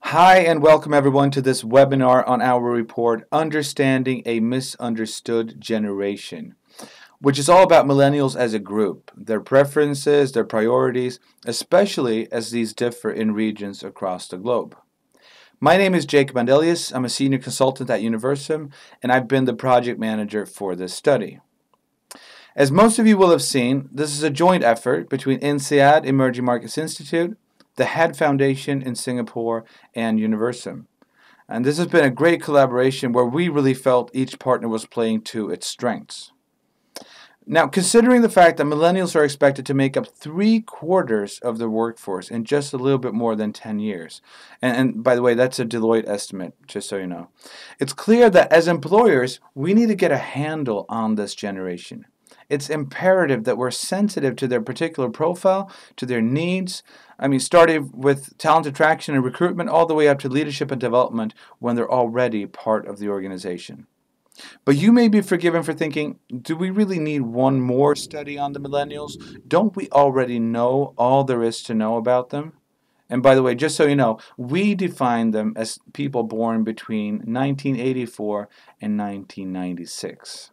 Hi, and welcome everyone to this webinar on our report, Understanding a Misunderstood Generation, which is all about millennials as a group, their preferences, their priorities, especially as these differ in regions across the globe. My name is Jacob Andelius. I'm a senior consultant at Universum, and I've been the project manager for this study. As most of you will have seen, this is a joint effort between INSEAD Emerging Markets Institute, the Head Foundation in Singapore, and Universum. And this has been a great collaboration where we really felt each partner was playing to its strengths. Now, considering the fact that millennials are expected to make up 3/4 of the workforce in just a little bit more than 10 years, and by the way, that's a Deloitte estimate, just so you know, it's clear that as employers, we need to get a handle on this generation. It's imperative that we're sensitive to their particular profile, to their needs. Starting with talent attraction and recruitment all the way up to leadership and development when they're already part of the organization. But you may be forgiven for thinking, do we really need one more study on the millennials? Don't we already know all there is to know about them? And by the way, just so you know, we define them as people born between 1984 and 1996.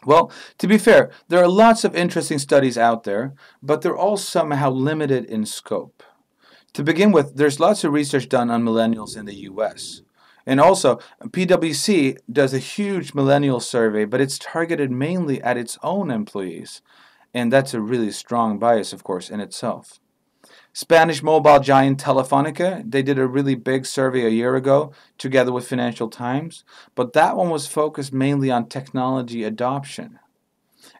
Well, to be fair, there are lots of interesting studies out there, but they're all somehow limited in scope. To begin with, there's lots of research done on millennials in the US. And also, PwC does a huge millennial survey, but it's targeted mainly at its own employees. And that's a really strong bias, of course, in itself. Spanish mobile giant Telefonica, they did a really big survey a year ago together with Financial Times, but that one was focused mainly on technology adoption.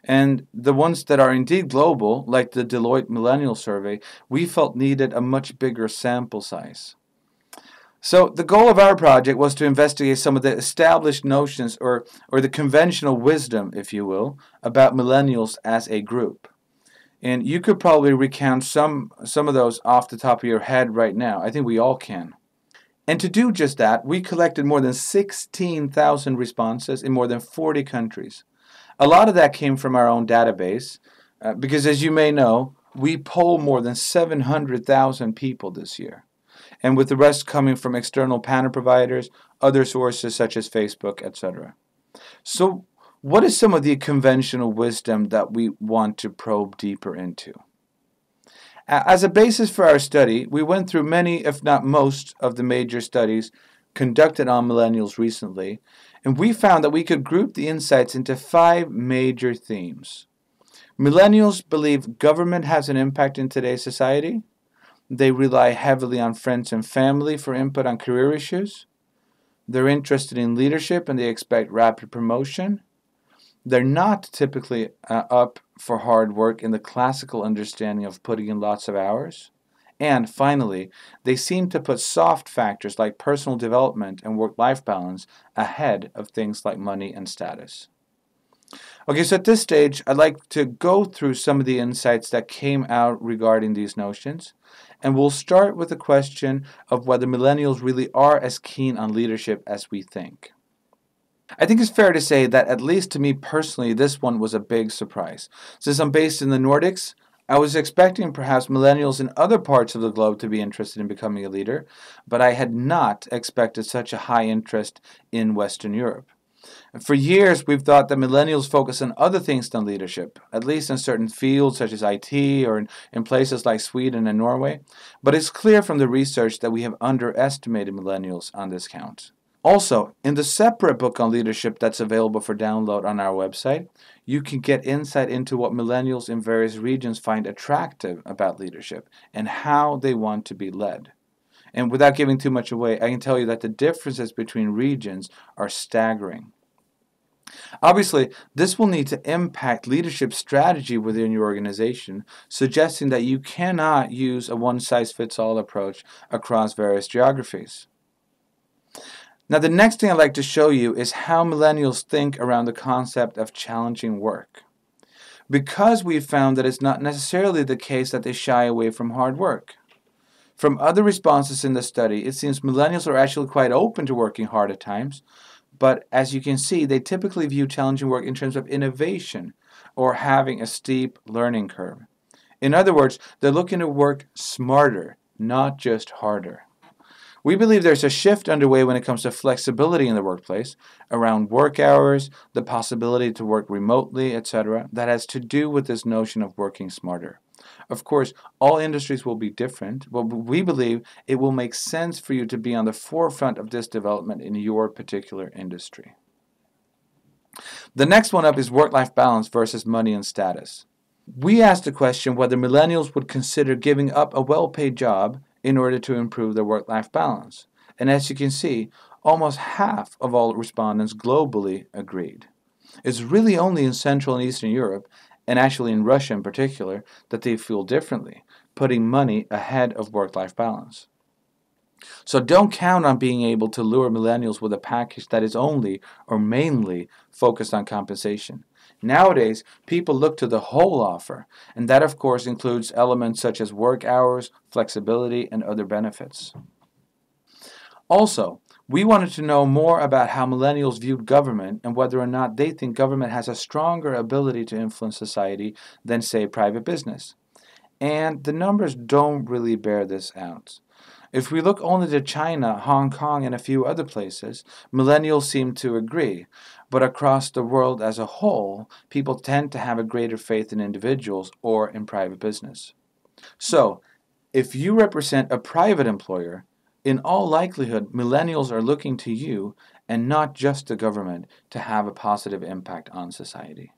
And the ones that are indeed global, like the Deloitte Millennial Survey, we felt needed a much bigger sample size. So the goal of our project was to investigate some of the established notions or the conventional wisdom, if you will, about millennials as a group. And you could probably recount some of those off the top of your head right now. I think we all can. And to do just that, we collected more than 16,000 responses in more than 40 countries. A lot of that came from our own database, because as you may know, we polled more than 700,000 people this year. And with the rest coming from external panel providers, other sources such as Facebook, etc. So what is some of the conventional wisdom that we want to probe deeper into? As a basis for our study, we went through many, if not most, of the major studies conducted on millennials recently, and we found that we could group the insights into 5 major themes. Millennials believe government has an impact in today's society. They rely heavily on friends and family for input on career issues. They're interested in leadership and they expect rapid promotion. They're not typically up for hard work in the classical understanding of putting in lots of hours. And finally, they seem to put soft factors like personal development and work-life balance ahead of things like money and status. Okay, so at this stage, I'd like to go through some of the insights that came out regarding these notions. And we'll start with the question of whether millennials really are as keen on leadership as we think. I think it's fair to say that, at least to me personally, this one was a big surprise. Since I'm based in the Nordics, I was expecting perhaps millennials in other parts of the globe to be interested in becoming a leader, but I had not expected such a high interest in Western Europe. For years, we've thought that millennials focus on other things than leadership, at least in certain fields such as IT or in places like Sweden and Norway, but it's clear from the research that we have underestimated millennials on this count. Also, in the separate book on leadership that's available for download on our website, you can get insight into what millennials in various regions find attractive about leadership and how they want to be led. And without giving too much away, I can tell you that the differences between regions are staggering. Obviously, this will need to impact leadership strategy within your organization, suggesting that you cannot use a one-size-fits-all approach across various geographies. Now, the next thing I'd like to show you is how millennials think around the concept of challenging work. Because we've found that it's not necessarily the case that they shy away from hard work. From other responses in the study, it seems millennials are actually quite open to working hard at times, but as you can see, they typically view challenging work in terms of innovation or having a steep learning curve. In other words, they're looking to work smarter, not just harder. We believe there's a shift underway when it comes to flexibility in the workplace, around work hours, the possibility to work remotely, etc., that has to do with this notion of working smarter. Of course, all industries will be different, but we believe it will make sense for you to be on the forefront of this development in your particular industry. The next one up is work-life balance versus money and status. We asked the question whether millennials would consider giving up a well-paid job in order to improve their work-life balance. And as you can see, almost half of all respondents globally agreed. It's really only in Central and Eastern Europe, and actually in Russia in particular, that they feel differently, putting money ahead of work-life balance. So don't count on being able to lure millennials with a package that is only or mainly focused on compensation. Nowadays, people look to the whole offer, and that of course includes elements such as work hours, flexibility, and other benefits. Also, we wanted to know more about how millennials viewed government and whether or not they think government has a stronger ability to influence society than, say, private business. And the numbers don't really bear this out. If we look only to China, Hong Kong, and a few other places, millennials seem to agree. But across the world as a whole, people tend to have a greater faith in individuals or in private business. So, if you represent a private employer, in all likelihood, millennials are looking to you and not just the government to have a positive impact on society.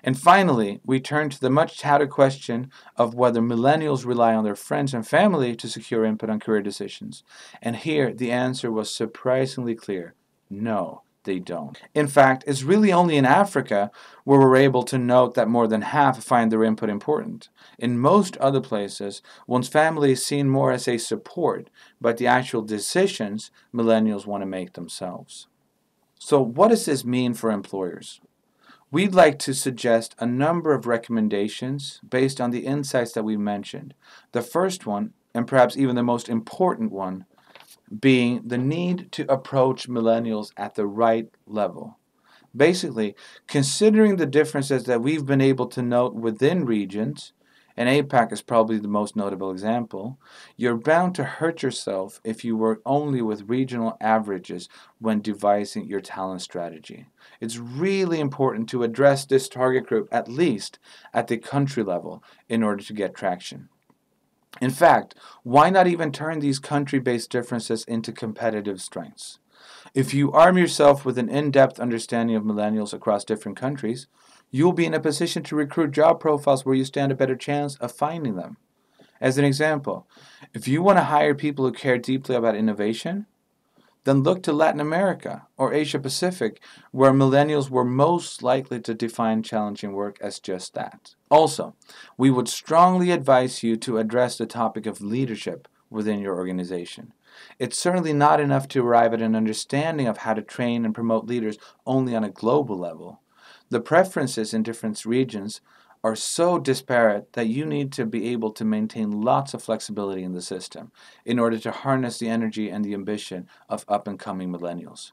And finally, we turn to the much touted question of whether millennials rely on their friends and family to secure input on career decisions. And here, the answer was surprisingly clear. No, they don't. In fact, it's really only in Africa where we're able to note that more than half find their input important. In most other places, one's family is seen more as a support, but the actual decisions millennials want to make themselves. So what does this mean for employers? We'd like to suggest a number of recommendations based on the insights that we mentioned. The first one, and perhaps even the most important one, being the need to approach millennials at the right level. Basically, considering the differences that we've been able to note within regions, and APAC is probably the most notable example, you're bound to hurt yourself if you work only with regional averages when devising your talent strategy. It's really important to address this target group at least at the country level in order to get traction. In fact, why not even turn these country-based differences into competitive strengths? If you arm yourself with an in-depth understanding of millennials across different countries, you'll be in a position to recruit job profiles where you stand a better chance of finding them. As an example, if you want to hire people who care deeply about innovation, then look to Latin America or Asia Pacific, where millennials were most likely to define challenging work as just that. Also, we would strongly advise you to address the topic of leadership within your organization. It's certainly not enough to arrive at an understanding of how to train and promote leaders only on a global level. The preferences in different regions are so disparate that you need to be able to maintain lots of flexibility in the system in order to harness the energy and the ambition of up-and-coming millennials.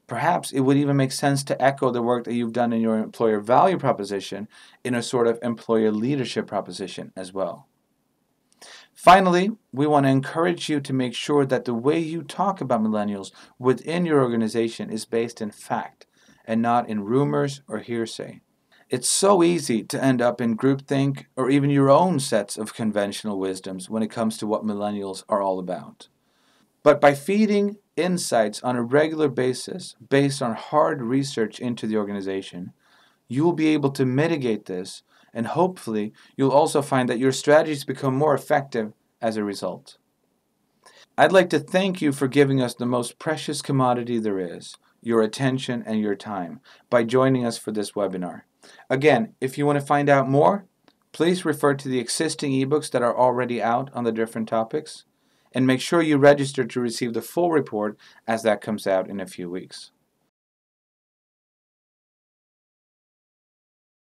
Perhaps it would even make sense to echo the work that you've done in your employer value proposition in a sort of employer leadership proposition as well. Finally, we want to encourage you to make sure that the way you talk about millennials within your organization is based in fact and not in rumors or hearsay. It's so easy to end up in groupthink or even your own sets of conventional wisdoms when it comes to what millennials are all about. But by feeding insights on a regular basis based on hard research into the organization, you will be able to mitigate this, and hopefully you'll also find that your strategies become more effective as a result. I'd like to thank you for giving us the most precious commodity there is, your attention and your time, by joining us for this webinar. Again, if you want to find out more, please refer to the existing ebooks that are already out on the different topics, and make sure you register to receive the full report as that comes out in a few weeks.